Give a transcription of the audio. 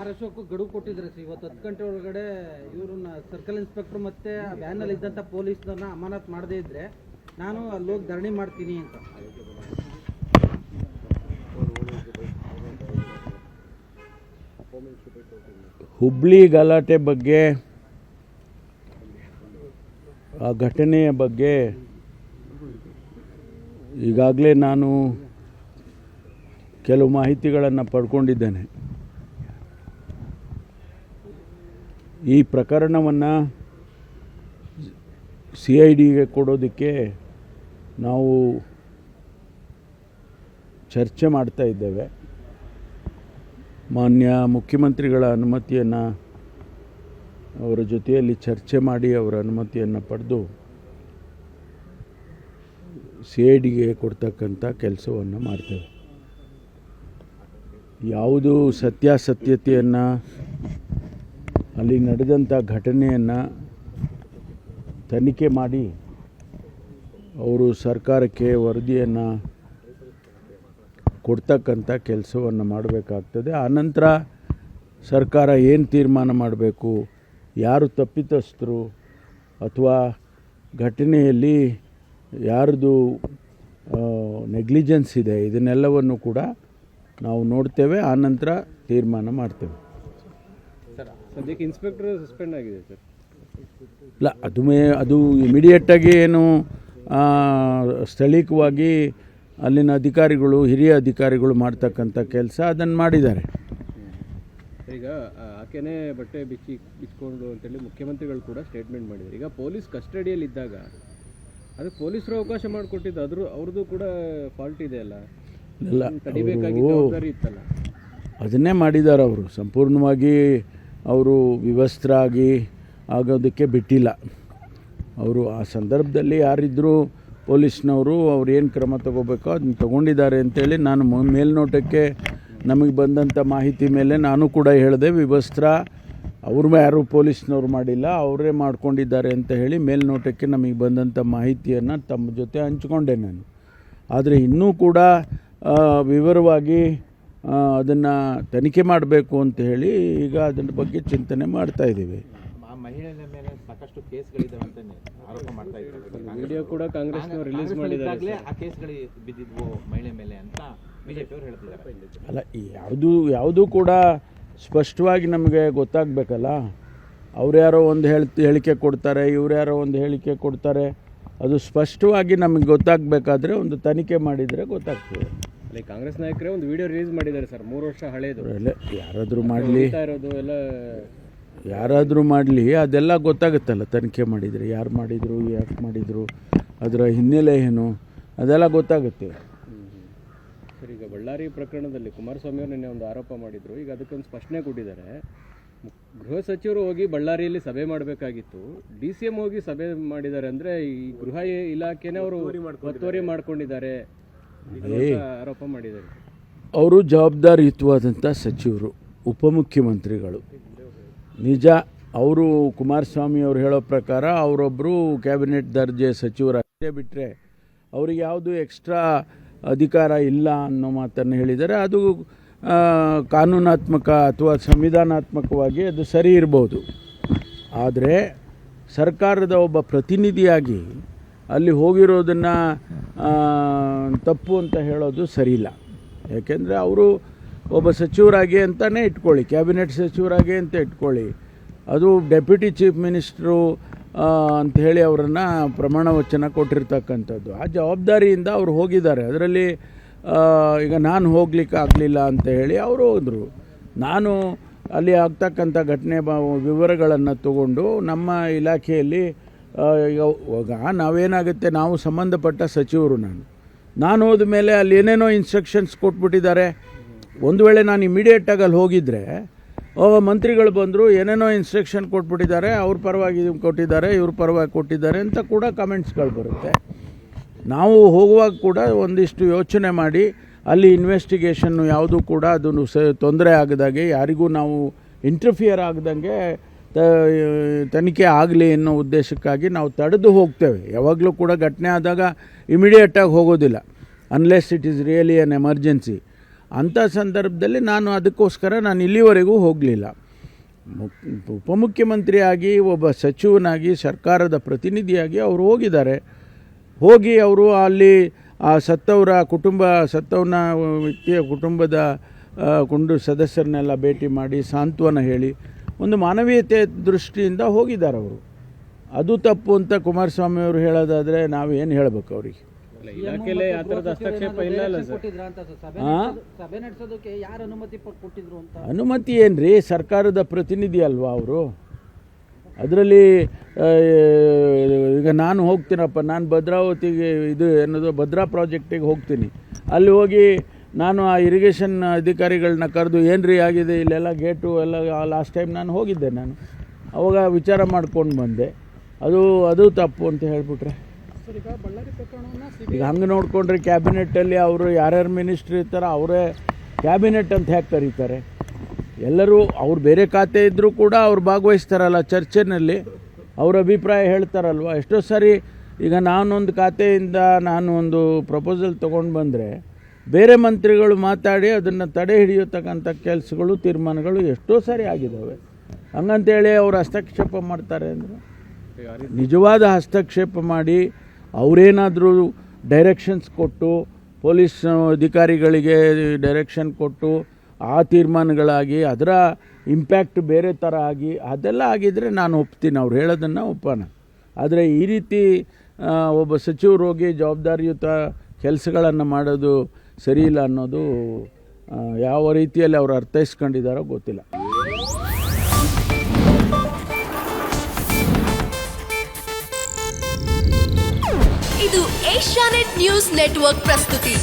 ಅಶೋಕ್ ಗಡುವು ಕೊಟ್ಟಿದ್ರೆ ಸರ್, ಇವತ್ತು 10 ಗಂಟೆ ಒಳಗಡೆ ಇವ್ರನ್ನ ಸರ್ಕಲ್ ಇನ್ಸ್ಪೆಕ್ಟರ್ ಮತ್ತೆ ವ್ಯಾನಲ್ಲಿ ಇದ್ದಂಥ ಪೊಲೀಸ್ನವ್ರನ್ನ ಅಮಾನತ್ ಮಾಡದೇ ಇದ್ರೆ ನಾನು ಅಲ್ಲಿ ಹೋಗಿ ಧರಣಿ ಮಾಡ್ತೀನಿ ಅಂತ. ಹುಬ್ಳಿ ಗಲಾಟೆ ಬಗ್ಗೆ, ಆ ಘಟನೆಯ ಬಗ್ಗೆ ಈಗಾಗಲೇ ನಾನು ಕೆಲವು ಮಾಹಿತಿಗಳನ್ನು ಪಡ್ಕೊಂಡಿದ್ದೇನೆ. ಈ ಪ್ರಕರಣವನ್ನು CIDಗೆ ಕೊಡೋದಕ್ಕೆ ನಾವು ಚರ್ಚೆ ಮಾಡ್ತಾ ಇದ್ದೇವೆ. ಮಾನ್ಯ ಮುಖ್ಯಮಂತ್ರಿಗಳ ಅನುಮತಿಯನ್ನು ಅವರ ಜೊತೆಯಲ್ಲಿ ಚರ್ಚೆ ಮಾಡಿ ಅವರ ಅನುಮತಿಯನ್ನು ಪಡೆದು CIDಗೆ ಕೊಡ್ತಕ್ಕಂಥ ಕೆಲಸವನ್ನು ಮಾಡ್ತೇವೆ. ಯಾವುದು ಸತ್ಯಾಸತ್ಯತೆಯನ್ನು, ಅಲ್ಲಿ ನಡೆದಂಥ ಘಟನೆಯನ್ನು ತನಿಖೆ ಮಾಡಿ ಅವರು ಸರ್ಕಾರಕ್ಕೆ ವರದಿಯನ್ನು ಕೊಡ್ತಕ್ಕಂಥ ಕೆಲಸವನ್ನು ಮಾಡಬೇಕಾಗ್ತದೆ. ಆನಂತರ ಸರ್ಕಾರ ಏನು ತೀರ್ಮಾನ ಮಾಡಬೇಕು, ಯಾರು ತಪ್ಪಿತಸ್ಥರು ಅಥವಾ ಘಟನೆಯಲ್ಲಿ ಯಾರ್ದು ನೆಗ್ಲಿಜೆನ್ಸ್ ಇದೆ, ಇದನ್ನೆಲ್ಲವನ್ನು ಕೂಡ ನಾವು ನೋಡ್ತೇವೆ. ಆನಂತರ ತೀರ್ಮಾನ ಮಾಡ್ತೇವೆ. ಸದ್ಯಕ್ಕೆ ಇನ್ಸ್ಪೆಕ್ಟರ್ ಸಸ್ಪೆಂಡ್ ಆಗಿದೆ ಸರ್. ಇಲ್ಲ, ಅದು ಇಮಿಡಿಯೇಟಾಗಿ ಏನು ಸ್ಥಳೀಯವಾಗಿ ಅಲ್ಲಿನ ಅಧಿಕಾರಿಗಳು, ಹಿರಿಯ ಅಧಿಕಾರಿಗಳು ಮಾಡ್ತಕ್ಕಂಥ ಕೆಲಸ ಅದನ್ನು ಮಾಡಿದ್ದಾರೆ. ಈಗ ಆಕೆನೇ ಬಟ್ಟೆ ಬಿಚ್ಕೊಂಡು ಅಂತೇಳಿ ಮುಖ್ಯಮಂತ್ರಿಗಳು ಕೂಡ ಸ್ಟೇಟ್ಮೆಂಟ್ ಮಾಡಿದ್ದಾರೆ. ಈಗ ಪೊಲೀಸ್ ಕಸ್ಟಡಿಯಲ್ಲಿ ಇದ್ದಾಗ ಅದಕ್ಕೆ ಪೊಲೀಸರು ಅವಕಾಶ ಮಾಡಿಕೊಟ್ಟಿದ್ದು ಅವ್ರದ್ದು ಕೂಡ ಫಾಲ್ಟ್ ಇದೆ ಅಲ್ಲ, ತಡಿಬೇಕಾಗಿತ್ತು, ಜವಾಬ್ದಾರಿ ಇತ್ತಲ್ಲ. ಅದನ್ನೇ ಮಾಡಿದ್ದಾರೆ ಅವರು. ಸಂಪೂರ್ಣವಾಗಿ ಅವರು ವಿವಸ್ತ್ರರಾಗಿ ಆಗೋದಕ್ಕೆ ಬಿಟ್ಟಿಲ್ಲ. ಅವರು ಆ ಸಂದರ್ಭದಲ್ಲಿ ಯಾರಿದ್ದರೂ ಪೊಲೀಸ್ನವರು ಅವ್ರು ಏನು ಕ್ರಮ ತಗೋಬೇಕೋ ಅದನ್ನು ತಗೊಂಡಿದ್ದಾರೆ ಅಂತೇಳಿ ನಾನು ಮೇಲ್ನೋಟಕ್ಕೆ ನಮಗೆ ಬಂದಂಥ ಮಾಹಿತಿ ಮೇಲೆ ನಾನು ಕೂಡ ಹೇಳಿದೆ. ವಿವಸ್ತ್ರ ಅವ್ರು ಯಾರು ಪೊಲೀಸ್ನವ್ರು ಮಾಡಿಲ್ಲ, ಅವರೇ ಮಾಡ್ಕೊಂಡಿದ್ದಾರೆ ಅಂತ ಹೇಳಿ ಮೇಲ್ನೋಟಕ್ಕೆ ನಮಗೆ ಬಂದಂಥ ಮಾಹಿತಿಯನ್ನು ತಮ್ಮ ಜೊತೆ ಹಂಚ್ಕೊಂಡೆ ನಾನು. ಆದರೆ ಇನ್ನೂ ಕೂಡ ವಿವರವಾಗಿ ಅದನ್ನು ತನಿಖೆ ಮಾಡಬೇಕು ಅಂತ ಹೇಳಿ ಈಗ ಅದರ ಬಗ್ಗೆ ಚಿಂತನೆ ಮಾಡ್ತಾ ಇದ್ದೀವಿ. ಮಹಿಳೆಯ ಮೇಲೆ ಸಾಕಷ್ಟು ಕೇಸ್ಗಳಿದ್ದಾವೆ ಅಂತ ಆರೋಪ ಮಾಡ್ತಾ ಇದ್ದಾರೆ. ವಿಡಿಯೋ ಕೂಡ ಕಾಂಗ್ರೆಸ್ನವರು ರಿಲೀಸ್ ಮಾಡಿದ್ದಾರೆ. ಆ ಕೇಸ್ಗಳು ಬಿದ್ದಿದ್ವು ಮಹಿಳೆ ಮೇಲೆ ಅಂತ ಬಿಜೆಪಿಯವರು ಹೇಳ್ತಿದ್ದಾರೆ. ಅಲ್ಲ, ಯಾವುದೂ ಕೂಡ ಸ್ಪಷ್ಟವಾಗಿ ನಮಗೆ ಗೊತ್ತಾಗಬೇಕಲ್ಲ. ಅವ್ರು ಯಾರೋ ಒಂದು ಹೇಳಿಕೆ ಕೊಡ್ತಾರೆ, ಇವ್ರು ಯಾರೋ ಒಂದು ಹೇಳಿಕೆ ಕೊಡ್ತಾರೆ. ಅದು ಸ್ಪಷ್ಟವಾಗಿ ನಮಗೆ ಗೊತ್ತಾಗಬೇಕಾದ್ರೆ ಒಂದು ತನಿಖೆ ಮಾಡಿದರೆ ಗೊತ್ತಾಗ್ತದೆ. ಅಲ್ಲಿ ಕಾಂಗ್ರೆಸ್ ನಾಯಕರೇ ಒಂದು ವಿಡಿಯೋ ರಿಲೀಸ್ ಮಾಡಿದ್ದಾರೆ ಸರ್, 3 ವರ್ಷ ಹಳೇದು. ಯಾರಾದರೂ ಮಾಡಲಿ, ಎಲ್ಲ ಯಾರಾದರೂ ಮಾಡಲಿ, ಅದೆಲ್ಲ ಗೊತ್ತಾಗುತ್ತಲ್ಲ ತನಿಖೆ ಮಾಡಿದರೆ. ಯಾರು ಮಾಡಿದರು, ಯಾಕೆ ಮಾಡಿದರು, ಅದರ ಹಿನ್ನೆಲೆ ಏನು, ಅದೆಲ್ಲ ಗೊತ್ತಾಗುತ್ತೆ. ಸರ್, ಈಗ ಬಳ್ಳಾರಿ ಪ್ರಕರಣದಲ್ಲಿ ಕುಮಾರಸ್ವಾಮಿ ಅವರು ನಿನ್ನೆ ಒಂದು ಆರೋಪ ಮಾಡಿದರು. ಈಗ ಅದಕ್ಕೊಂದು ಸ್ಪಷ್ಟನೆ ಕೊಟ್ಟಿದ್ದಾರೆ. ಗೃಹ ಸಚಿವರು ಹೋಗಿ ಬಳ್ಳಾರಿಯಲ್ಲಿ ಸಭೆ ಮಾಡಬೇಕಾಗಿತ್ತು, DCM ಹೋಗಿ ಸಭೆ ಮಾಡಿದ್ದಾರೆ. ಅಂದರೆ ಈ ಗೃಹ ಇಲಾಖೆನೇ ಅವರು ಒತ್ತುವರಿ ಮಾಡ್ಕೊಂಡಿದ್ದಾರೆ ಆರೋಪ ಮಾಡಿದ್ದಾರೆ. ಅವರು ಜವಾಬ್ದಾರಿಯುತವಾದಂಥ ಸಚಿವರು, ಉಪಮುಖ್ಯಮಂತ್ರಿಗಳು. ನಿಜ, ಅವರು ಕುಮಾರಸ್ವಾಮಿ ಅವರು ಹೇಳೋ ಪ್ರಕಾರ ಅವರೊಬ್ಬರು ಕ್ಯಾಬಿನೆಟ್ ದರ್ಜೆ ಸಚಿವರಷ್ಟೇ ಬಿಟ್ಟರೆ ಅವ್ರಿಗೆ ಯಾವುದು ಎಕ್ಸ್ಟ್ರಾ ಅಧಿಕಾರ ಇಲ್ಲ ಅನ್ನೋ ಮಾತನ್ನು ಹೇಳಿದ್ದಾರೆ. ಅದು ಕಾನೂನಾತ್ಮಕ ಅಥವಾ ಸಂವಿಧಾನಾತ್ಮಕವಾಗಿ ಅದು ಸರಿ ಇರ್ಬೋದು. ಆದರೆ ಸರ್ಕಾರದ ಒಬ್ಬ ಪ್ರತಿನಿಧಿಯಾಗಿ ಅಲ್ಲಿ ಹೋಗಿರೋದನ್ನು ತಪ್ಪು ಅಂತ ಹೇಳೋದು ಸರಿಯಿಲ್ಲ. ಯಾಕೆಂದರೆ ಅವರು ಒಬ್ಬ ಸಚಿವರಾಗಿ ಅಂತಲೇ ಇಟ್ಕೊಳ್ಳಿ, ಕ್ಯಾಬಿನೆಟ್ ಸಚಿವರಾಗಿ ಅಂತ ಇಟ್ಕೊಳ್ಳಿ, ಅದು ಡೆಪ್ಯೂಟಿ ಚೀಫ್ ಮಿನಿಸ್ಟ್ರು ಅಂಥೇಳಿ ಅವರನ್ನು ಪ್ರಮಾಣ ವಚನ ಕೊಟ್ಟಿರ್ತಕ್ಕಂಥದ್ದು. ಆ ಜವಾಬ್ದಾರಿಯಿಂದ ಅವರು ಹೋಗಿದ್ದಾರೆ. ಅದರಲ್ಲಿ ಈಗ ನಾನು ಹೋಗ್ಲಿಕ್ಕೆ ಆಗಲಿಲ್ಲ ಅಂತ ಹೇಳಿ ಅವರು ಹೋದರು. ನಾನು ಅಲ್ಲಿ ಆಗ್ತಕ್ಕಂಥ ಘಟನೆ ವಿವರಗಳನ್ನು ತಗೊಂಡು ನಮ್ಮ ಇಲಾಖೆಯಲ್ಲಿ ಈಗ ನಾವೇನಾಗುತ್ತೆ, ನಾವು ಸಂಬಂಧಪಟ್ಟ ಸಚಿವರು, ನಾನು ಹೋದ ಮೇಲೆ ಅಲ್ಲಿ ಏನೇನೋ ಇನ್ಸ್ಟ್ರಕ್ಷನ್ಸ್ ಕೊಟ್ಬಿಟ್ಟಿದ್ದಾರೆ. ಒಂದು ವೇಳೆ ನಾನು ಇಮಿಡಿಯೇಟಾಗಿ ಅಲ್ಲಿ ಹೋಗಿದ್ದರೆ ಮಂತ್ರಿಗಳು ಬಂದರು, ಏನೇನೋ ಇನ್ಸ್ಟ್ರಕ್ಷನ್ ಕೊಟ್ಬಿಟ್ಟಿದ್ದಾರೆ, ಅವ್ರ ಪರವಾಗಿ ಕೊಟ್ಟಿದ್ದಾರೆ, ಇವ್ರ ಪರವಾಗಿ ಕೊಟ್ಟಿದ್ದಾರೆ ಅಂತ ಕೂಡ ಕಮೆಂಟ್ಸ್ಗಳು ಬರುತ್ತೆ. ನಾವು ಹೋಗುವಾಗ ಕೂಡ ಒಂದಿಷ್ಟು ಯೋಚನೆ ಮಾಡಿ ಅಲ್ಲಿ ಇನ್ವೆಸ್ಟಿಗೇಷನ್ನು ಯಾವುದೂ ಕೂಡ ಅದನ್ನು ತೊಂದರೆ ಆಗದಾಗೆ, ಯಾರಿಗೂ ನಾವು ಇಂಟರ್ಫಿಯರ್ ಆಗದಂಗೆ ತನಿಖೆ ಆಗಲಿ ಅನ್ನೋ ಉದ್ದೇಶಕ್ಕಾಗಿ ನಾವು ತಡೆದು ಹೋಗ್ತೇವೆ. ಯಾವಾಗಲೂ ಕೂಡ ಘಟನೆ ಆದಾಗ ಇಮಿಡಿಯೇಟಾಗಿ ಹೋಗೋದಿಲ್ಲ, unless it is really an emergency. ಅಂಥ ಸಂದರ್ಭದಲ್ಲಿ ನಾನು ಅದಕ್ಕೋಸ್ಕರ ನಾನು ಇಲ್ಲಿವರೆಗೂ ಹೋಗಲಿಲ್ಲ. ಉಪಮುಖ್ಯಮಂತ್ರಿಯಾಗಿ ಒಬ್ಬ ಸಚಿವನಾಗಿ ಸರ್ಕಾರದ ಪ್ರತಿನಿಧಿಯಾಗಿ ಅವರು ಹೋಗಿದ್ದಾರೆ. ಹೋಗಿ ಅವರು ಅಲ್ಲಿ ಆ ಸತ್ತವನ ವ್ಯಕ್ತಿಯ ಕುಟುಂಬದ ಸದಸ್ಯರನ್ನೆಲ್ಲ ಭೇಟಿ ಮಾಡಿ ಸಾಂತ್ವನ ಹೇಳಿ ಒಂದು ಮಾನವೀಯತೆ ದೃಷ್ಟಿಯಿಂದ ಹೋಗಿದ್ದಾರೆ ಅವರು. ಅದು ತಪ್ಪು ಅಂತ ಕುಮಾರಸ್ವಾಮಿ ಅವರು ಹೇಳೋದಾದರೆ ನಾವು ಏನು ಹೇಳಬೇಕು ಅವರಿಗೆ? ಇಲಾಖೆಯಲ್ಲಿ ಆ ಥರದ ಹಸ್ತಕ್ಷೇಪ ಇಲ್ಲ ಅಲ್ಲ ಸರ್? ಕೊಟ್ಟಿದ್ರ ಅಂತ ಸಭೆ ನಡೆಸೋದಕ್ಕೆ ಯಾರು ಅನುಮತಿ ಕೊಟ್ಟಿದ್ರು ಅಂತ? ಅನುಮತಿ ಏನ್ರಿ, ಸರ್ಕಾರದ ಪ್ರತಿನಿಧಿ ಅಲ್ವಾ ಅವರು. ಅದರಲ್ಲಿ ಈಗ ನಾನು ಹೋಗ್ತೀನಪ್ಪ, ನಾನು ಭದ್ರಾವತಿಗೆ ಭದ್ರಾ ಪ್ರಾಜೆಕ್ಟಿಗೆ ಹೋಗ್ತೀನಿ. ಅಲ್ಲಿ ಹೋಗಿ ನಾನು ಆ ಇರಿಗೇಷನ್ ಅಧಿಕಾರಿಗಳನ್ನ ಕರೆದು ಏನ್ರಿ ಆಗಿದೆ ಇಲ್ಲೆಲ್ಲ ಗೇಟು ಎಲ್ಲ ಲಾಸ್ಟ್ ಟೈಮ್ ನಾನು ಹೋಗಿದ್ದೆ, ನಾನು ಅವಾಗ ವಿಚಾರ ಮಾಡ್ಕೊಂಡು ಬಂದೆ. ಅದು ತಪ್ಪು ಅಂತ ಹೇಳ್ಬಿಟ್ರೆ ಈಗ ಹಂಗೆ ನೋಡಿಕೊಂಡ್ರೆ ಕ್ಯಾಬಿನೆಟ್ಟಲ್ಲಿ ಅವರು ಯಾರ್ಯಾರು ಮಿನಿಸ್ಟ್ರಿ ಇರ್ತಾರೋ ಅವರೇ ಕ್ಯಾಬಿನೆಟ್ ಅಂತ ಹೇಗೆ ಕರೀತಾರೆ? ಎಲ್ಲರೂ ಅವ್ರು ಬೇರೆ ಖಾತೆ ಇದ್ದರೂ ಕೂಡ ಅವ್ರು ಭಾಗವಹಿಸ್ತಾರಲ್ಲ ಚರ್ಚೆನಲ್ಲಿ, ಅವ್ರ ಅಭಿಪ್ರಾಯ ಹೇಳ್ತಾರಲ್ವ. ಎಷ್ಟೋ ಸಾರಿ ಈಗ ನಾನೊಂದು ಖಾತೆಯಿಂದ ನಾನು ಒಂದು ಪ್ರಪೋಸಲ್ ತೊಗೊಂಡು ಬಂದರೆ ಬೇರೆ ಮಂತ್ರಿಗಳು ಮಾತಾಡಿ ಅದನ್ನು ತಡೆ ಹಿಡಿಯತಕ್ಕಂಥ ಕೆಲಸಗಳು ತೀರ್ಮಾನಗಳು ಎಷ್ಟೋ ಸಾರಿ ಆಗಿದ್ದಾವೆ. ಹಂಗಂತೇಳಿ ಅವರು ಹಸ್ತಕ್ಷೇಪ ಮಾಡ್ತಾರೆ ಅಂದರೆ ನಿಜವಾದ ಹಸ್ತಕ್ಷೇಪ ಮಾಡಿ ಅವರೇನಾದರೂ ಡೈರೆಕ್ಷನ್ಸ್ ಕೊಟ್ಟು ಪೊಲೀಸ್ ಅಧಿಕಾರಿಗಳಿಗೆ ಡೈರೆಕ್ಷನ್ ಕೊಟ್ಟು ಆ ತೀರ್ಮಾನಗಳಾಗಿ ಅದರ ಇಂಪ್ಯಾಕ್ಟ್ ಬೇರೆ ಥರ ಆಗಿ ಅದೆಲ್ಲ ಆಗಿದ್ದರೆ ನಾನು ಒಪ್ತೀನಿ, ಅವ್ರು ಹೇಳೋದನ್ನು ಒಪ್ಪೋಣ. ಆದರೆ ಈ ರೀತಿ ಒಬ್ಬ ಸಚಿವರು ಹೋಗಿ ಜವಾಬ್ದಾರಿಯುತ ಕೆಲಸಗಳನ್ನು ಮಾಡೋದು ಸರಿಯಿಲ್ಲ ಅನ್ನೋದು ಯಾವ ರೀತಿಯಲ್ಲಿ ಅವರು ಅರ್ಥೈಸ್ಕೊಂಡಿದ್ದಾರೋ ಗೊತ್ತಿಲ್ಲ. ಇದು ಏಷ್ಯಾನೆಟ್ ನ್ಯೂಸ್ ನೆಟ್ವರ್ಕ್ ಪ್ರಸ್ತುತಿ.